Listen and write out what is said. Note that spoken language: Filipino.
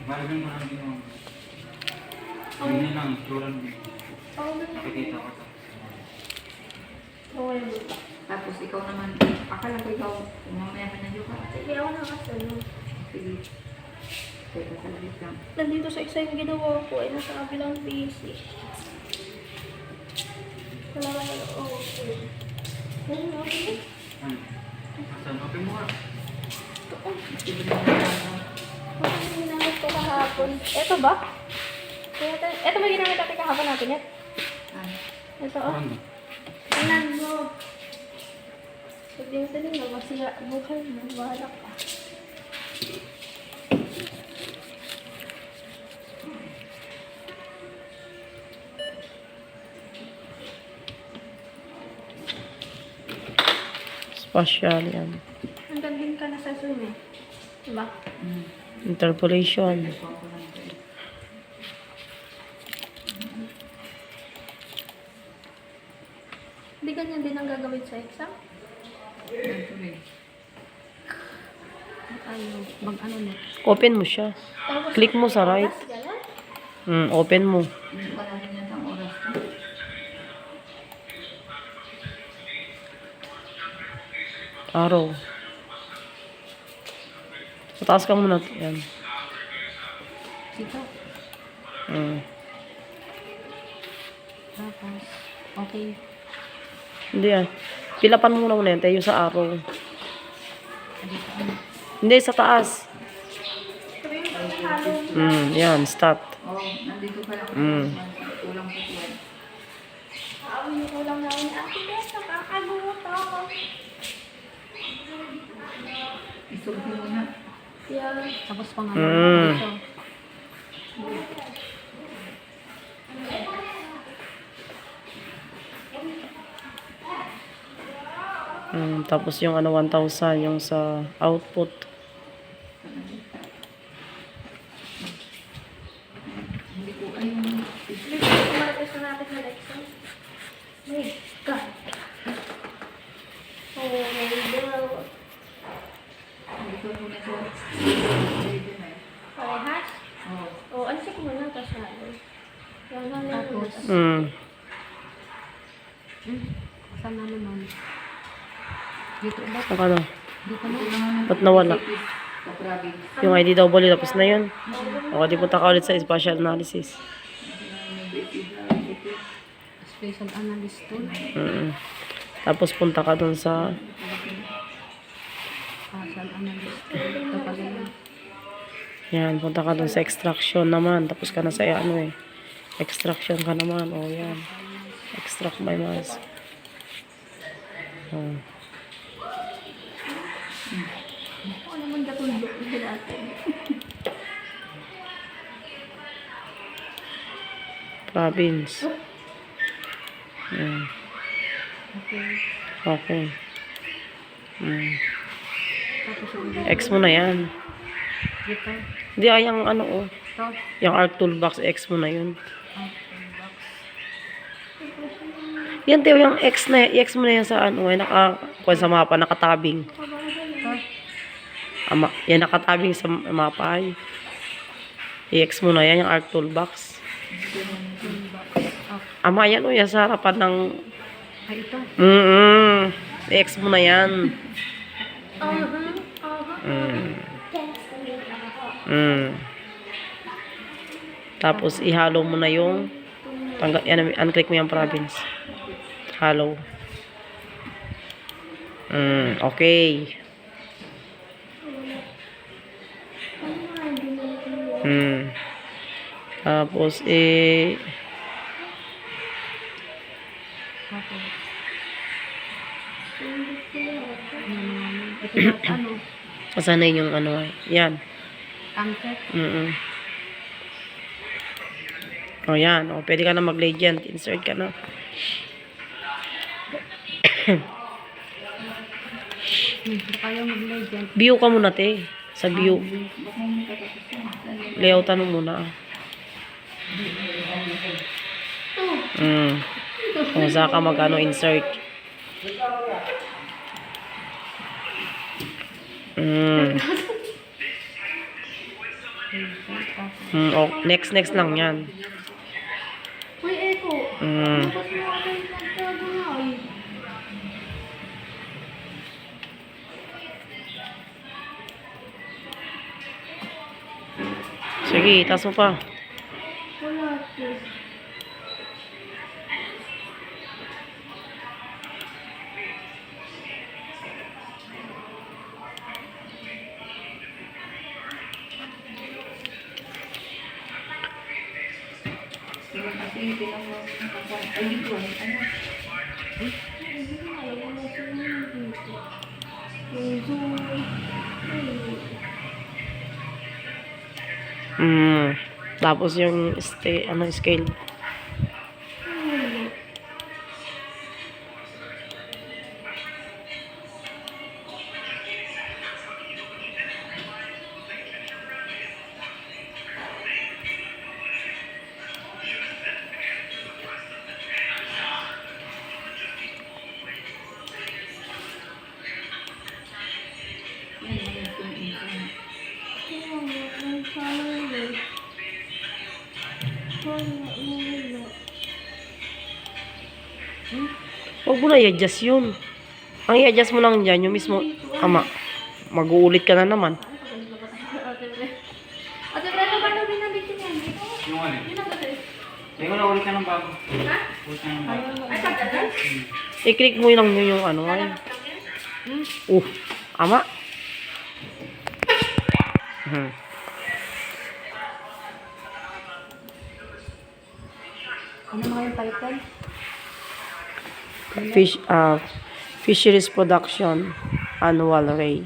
Parang marami yung hindi lang, turan din. Nakikita ko ito. Tapos ikaw naman, akala ko ikaw, mamaya ka na yung ka. Sige, ako na kasunod. Sige. Teka, saglit lang. Nandito sa isa yung ginawa ko ay nasa kabilang PC. Wala ka na okay. Ano, okay? Ano? Asan? Open mo nga. Ito, oh. Ano yung ginamit ko kahapon? Ito ba? Ito ba ginamit natin kahapon natin yan? Ito, oh. Ano? Tingnan mo. Sabihin na, masira buhay mo. Bahala ka. Special yan. Hanggang din ka na sa swim eh. Diba? Interpolation. Hindi ganyan din ang gagawin sa exam? Mag-ano na. Open mo siya. Tapos, Click mo sa right. ganyan? Open mo. Hindi pa natin yan ang oras na. Araw. Pataas ka muna. Yan. Dito. Tapos, okay. Hindi yan. Pilapan mo muna yan. Tayo sa araw. Hindi, sa taas. Ito yung paghalo. Yan. Start. Oh, nandito pa lang. Kulang po yan. Aawin ko lang namin. Ate, Bes, nakakaguto. Isulti mo na. Yan. Tapos pang Mm. Tapos yung 1,000 yung sa output. Hindi ko, ayun. Bes, kumarates na natin sa Lexon. My God. Oh my God. Hindi ko muna ito. Parehas? Oh. Oh, ansik mo na. Tapos halo. Yan lang lang. Tapos, Saan na naman? dito ba? Saka ano? Dito na. Ba't nawala? Kaprabi. Yung IDW tapos na yun. O, di punta ka ulit sa spatial analysis. Special analyst to. Tapos punta ka dun sa Special analyst. Ito pala yun. yan, punta ka dun sa extraction naman. Tapos ka na sa ano eh. Extraction ka naman. O yan. Extract my mass. O. Ako naman katulog dito natin. Province. Yan. Okay. Okay. Tapos yung X mo na yan. dito. Hindi, ay yung ano oh. Ito. Yung art toolbox, X mo na yun. Ah, box. Yan, Teo, yung X mo na yan sa ano eh. Kuwan sa mapa, nakatabing. Ito. Yan, nakatabing sa mapa ay. I-X mo na yan, yung art toolbox. Ama, yan o, yan sa harapan ng... Ay, ito. I-X mo na yan. Tapos, ihalo mo na yung... Yan, unclick mo yung province. Halo. Okay. Tapos, Tapos. Ito yung ano. Sana yung ano, yan. Angket. O, yan. O, pwede ka na mag-legend. Insert ka na. Kaya mag-legend. View ka muna, te. Sa view. Layoutan mo muna. O, saka ka mag-ano, insert. Next lang yan. Uy, Eko. Mm. Tapos mo ako yung nagtago na eh. Sige, taas mo pa. Wala to. Pero kasi tinawag ng kapag, ay, dito, ano? Hindi ko alam na sila dito. Yung Zoom. Tapos yung scale. Yan, yan, yung internet. Huwag mo na i-adjust yun. Ang i-adjust mo lang dyan, yung mismo, mag-uulit ka na naman. Ate Brenda, paano binabit yun yan? Yung alin? Yun ang kasi. Teka na, ulit ka ng bago. Ha? Ulit ka ng bago. Ay, pagdagal? I-click mo lang yung ano ay. Ama. Ano mga yung title? Fisheries Production Annual Ray.